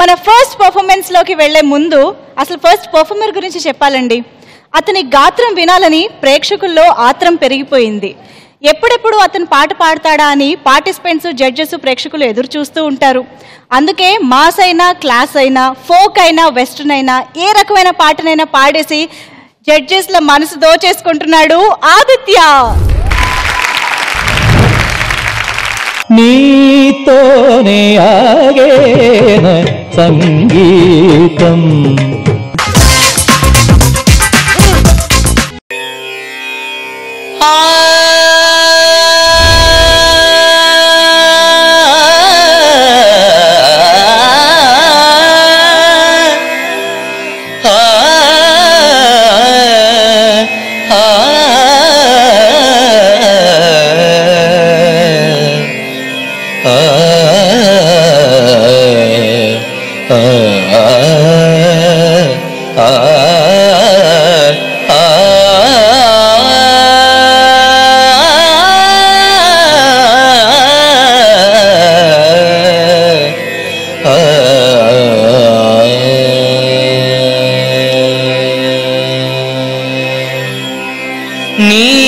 మన ఫస్ట్ పర్ఫార్మెన్స్లోకి వెళ్లే ముందు అసలు ఫస్ట్ పర్ఫార్మర్ గురించి చెప్పాలండి. అతని గాత్రం వినాలని ప్రేక్షకుల్లో ఆత్రం పెరిగిపోయింది. ఎప్పుడెప్పుడు అతను పాట పాడతాడా అని పార్టిసిపెంట్స్, జడ్జెస్, ప్రేక్షకులు ఎదురు చూస్తూ ఉంటారు. అందుకే మాస్ అయినా, క్లాస్ అయినా, ఫోక్ అయినా, వెస్టర్న్ అయినా, ఏ రకమైన పాటనైనా పాడేసి జడ్జెస్ల మనసు దోచేసుకుంటున్నాడు ఆదిత్య. నీతోనే ఆగేన సంగీతం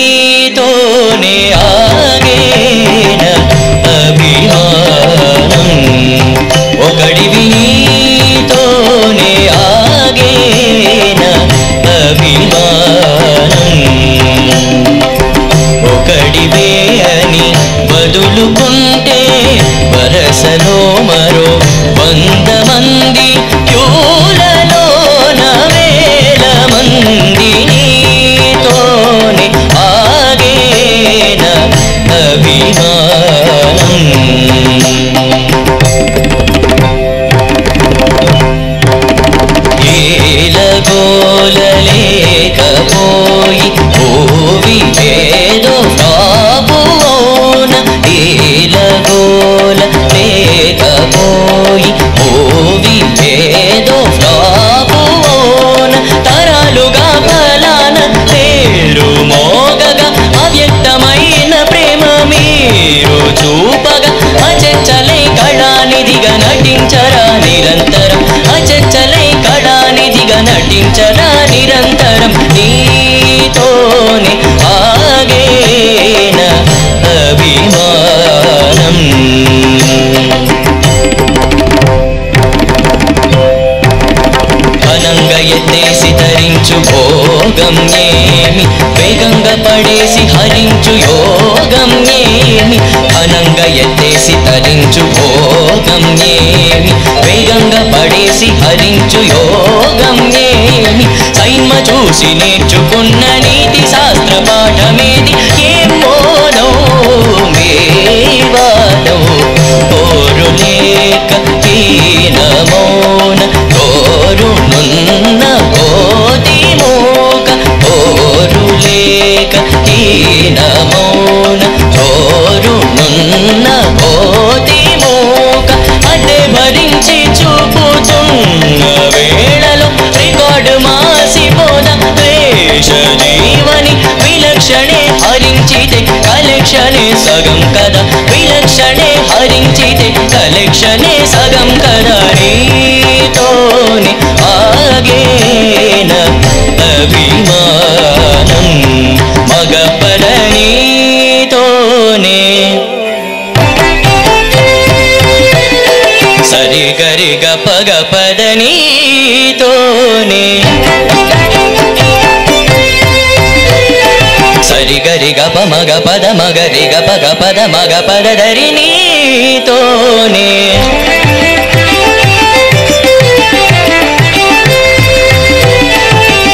నీతోనే ఆగేన అభిమానం ఒకడివి నీతోనే ఆగేన అభిమానం ఒకడివే అని బదులుకుంటే వరసలో మరో 100 మంది క్యూలలోన వేల మంది నీతోనే ఆగేన అభిమానం ఏలగోలలేకపోయి ఓవి ఏదో కాబోన ఏలగోలలేకపోయి ఓవి ఏదో కాబోన తరాలుగా ఫలాన పేరు మోగగా అవ్యక్తమైన ప్రేమ మీరు చూపగా అచంచలే కళానిధిగా నటించరా నిరంతరం అచంచలే కళానిధిగా నటించరా నిరంతరం నీతోనే ఆగేన అభిమానం ఘనంగా ఎత్తేసి తరించు భోగం ఏమి వేగంగా పడేసి హరించు యోగం ఏమి ఘనంగా ఎత్తేసి తరించు భోగం ఏమి వేగంగా పడేసి హరించు యోగం ఏమి సైన్మ చూసి నేర్చుకున్న నీతి శాస్త్ర పాఠమేది ఏం మోనో మేవానో కోరు లేక హీనమౌన కోరునున్న కోతి మోక కోరు లేక హీనమౌన కోరునున్న కోతి మోక అదే భరించి చూపుతున్న వేళలో రికార్డు మాసిపోద వేష జీవని విలక్షణే హరించితే కలెక్షనే సగం కదా విలక్షణే హరించితే కలెక్షనే సగం కదా నీతోనే ఆగేన అభిమానం మగపద నీతోనే సరి గరి గప గపద నీతోనే సరి గరి గప మగ పద మగరి గప గపద మగ పద ధరి నీతోనే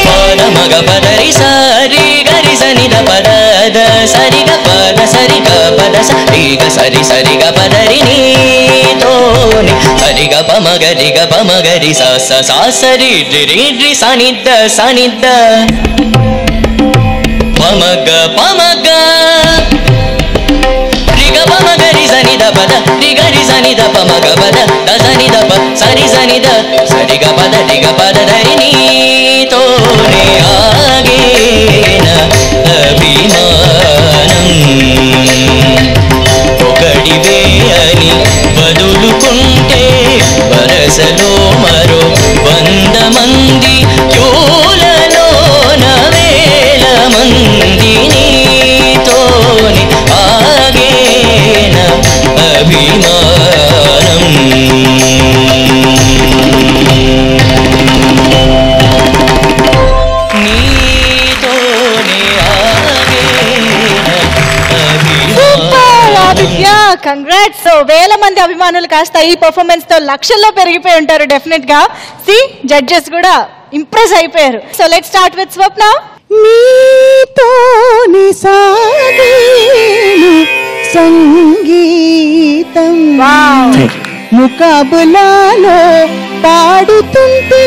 పద మగ పదరి సరి గరి సని ద పద ద సరి గ పద సరి గ పద సరి గ సరి సరి గ పదరి నీతోనే సరి గ ప మగరి గ ప మగరి స స సా సరి రి రి రి సనిద్ద సనిద్ద పమగ పమగ రిగ పమగరి సని ద పద రిగరి సని ద పమగ పద ద సని ద ప సరి సని ద సరి గ పద రిగ పద ధరి నీతోనే ఆగేన అభిమానం ఒకడివే అని బదులుకుంటే వరసలో అభిమానం నీతోనే కంగ్రాట్స్. సో వేల మంది అభిమానులు కాస్త ఈ పర్ఫార్మెన్స్ తో లక్షల్లో పెరిగిపోయి ఉంటారు డెఫినెట్ గా. సి జడ్జెస్ కూడా ఇంప్రెస్ అయిపోయారు. సో లెట్స్ స్టార్ట్ విత్ స్వప్న. నీతోని సాగేను సంగీతం ముకాబులాలో పాడుతుంటే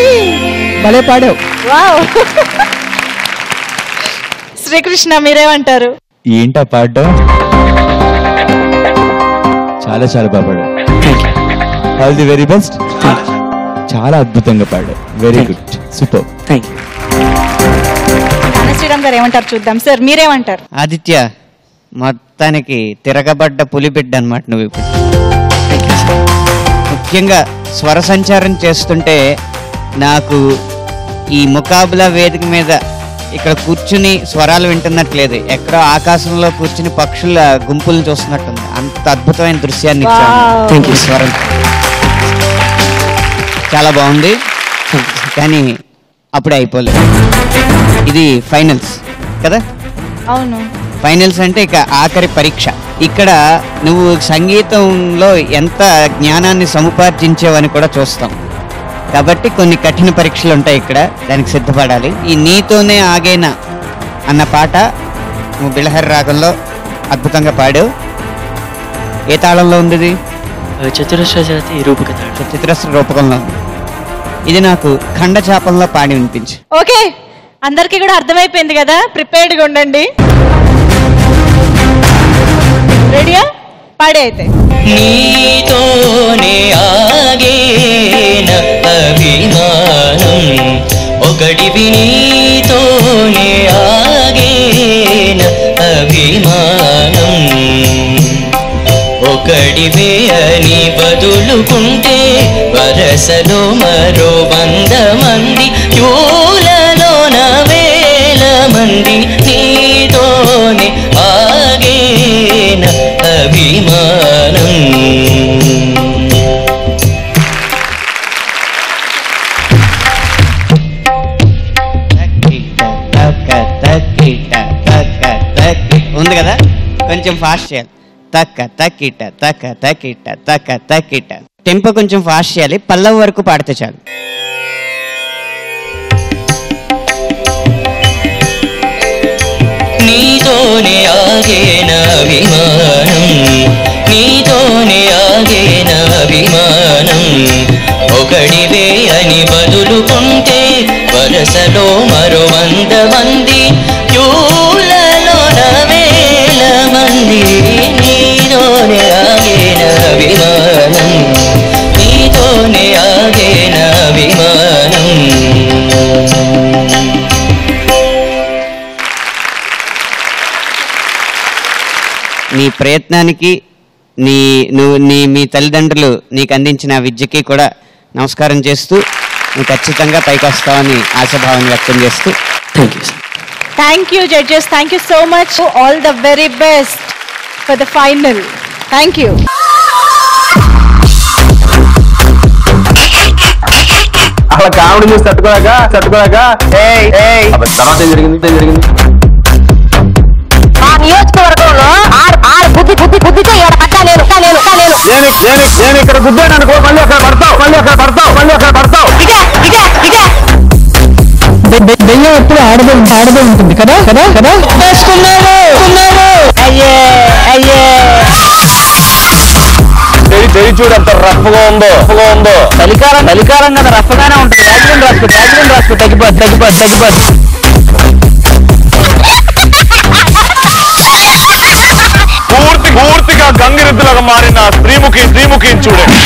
భలే పాడావు. వావ్. శ్రీకృష్ణ మీరేమంటారు? ఏంటా పాడడం? చాలా చాలా బాగా పాడావు. All the very best. చాలా అద్భుతంగా పాడావు. Very good, super. Thank you. Sriram garu ఏమంటారు చూద్దాం. సార్ మీరేమంటారు? ఆదిత్య, మొత్తానికి తిరగబడ్డ పులిబిడ్డ అనమాట నువ్వు ఇప్పుడు. ముఖ్యంగా స్వర సంచారం చేస్తుంటే నాకు ఈ ముకాబులా వేదిక మీద ఇక్కడ కూర్చుని స్వరాలు వింటున్నట్లేదు, ఎక్కడో ఆకాశంలో కూర్చుని పక్షుల గుంపులను చూస్తున్నట్టుంది. అంత అద్భుతమైన దృశ్యాన్ని ఇచ్చాను. స్వరం చాలా బాగుంది, కానీ అప్పుడే అయిపోలేదు. ఇది ఫైనల్స్ కదా? అవును, ఫైనల్స్ అంటే ఇక ఆఖరి పరీక్ష. ఇక్కడ నువ్వు సంగీతంలో ఎంత జ్ఞానాన్ని సముపార్జించావని కూడా చూస్తాం. కాబట్టి కొన్ని కఠిన పరీక్షలు ఉంటాయి ఇక్కడ, దానికి సిద్ధపడాలి. ఈ నీతోనే ఆగేనా అన్న పాట నువ్వు బిళహరి రాగంలో అద్భుతంగా పాడావు. ఏ తాళంలో ఉంది ఇది? చతురస్ర జాతి రూపక తాళం. చతురస్ర రూపకంలో ఉంది. ఇది నాకు ఖండచాపంలో పాడి వినిపించు. ఓకే, అందరికీ కూడా అర్థమైపోయింది కదా, ప్రిపేర్డ్గా ఉండండి. రెడీయా? పాడే అయితే. నీతోనే ఆగేన అభిమానం ఒకటివి, నీతోనే ఆగేన అభిమానం ఒకడివే అని బదులుకుంటే వరసలో మరో 100 మంది, యూలలోన వేల మంది, నీతోనే ఆగేన అభిమానం. ఉంది కదా, కొంచెం ఫాస్ట్ చేయాలి. తక్క తక్కిట తక్క తక్కిట తక్క తక్కిట. టెంపో కొంచెం ఫాస్ట్ చేయాలి, పల్లవి వరకు పాడితే చాలు. నీతోనే ఆగేన అభిమానం, నీతోనే ఆగేన అభిమానం ఒకడివే అని బదులుకుంటే వరసలో మరో 100 మంది, యూలలోన వేల మంది, నీతోనే ఆగేన అభిమానం, నీతోనే ఆగేన అభిమానం. నీ ప్రయత్నానికి మీ తల్లిదండ్రులు నీకు అందించిన విద్యకి కూడా నమస్కారం చేస్తూ నువ్వు ఖచ్చితంగా పైకి వస్తావని ఆశాభావాన్ని వ్యక్తం చేస్తూ thank you sir. Thank you judges, thank you so much. All the very best for the final. Thank you. అలా కామెడీ చూసి తట్టుకోలేక తర్వాత జరిగింది నియోజకవర్గంలో బుద్ధితో నేను ఇక్కడ గుద్దాను అనుకో, మళ్ళీ అక్కడ పడతావు. దెయ్యం ఎప్పుడు ఆడదే ఉంటుంది కదా కదా కదా. చెయ్యి చూడు ఎంత రఫ్గా ఉందో. చలికాలం కదా, రఫ్గానే ఉంటుంది. రాజకీయం రాసుకో తగ్గిపోద్ది. పూర్తిగా గంగిరెద్దులాగా మారిన స్త్రీముఖి చూడండి.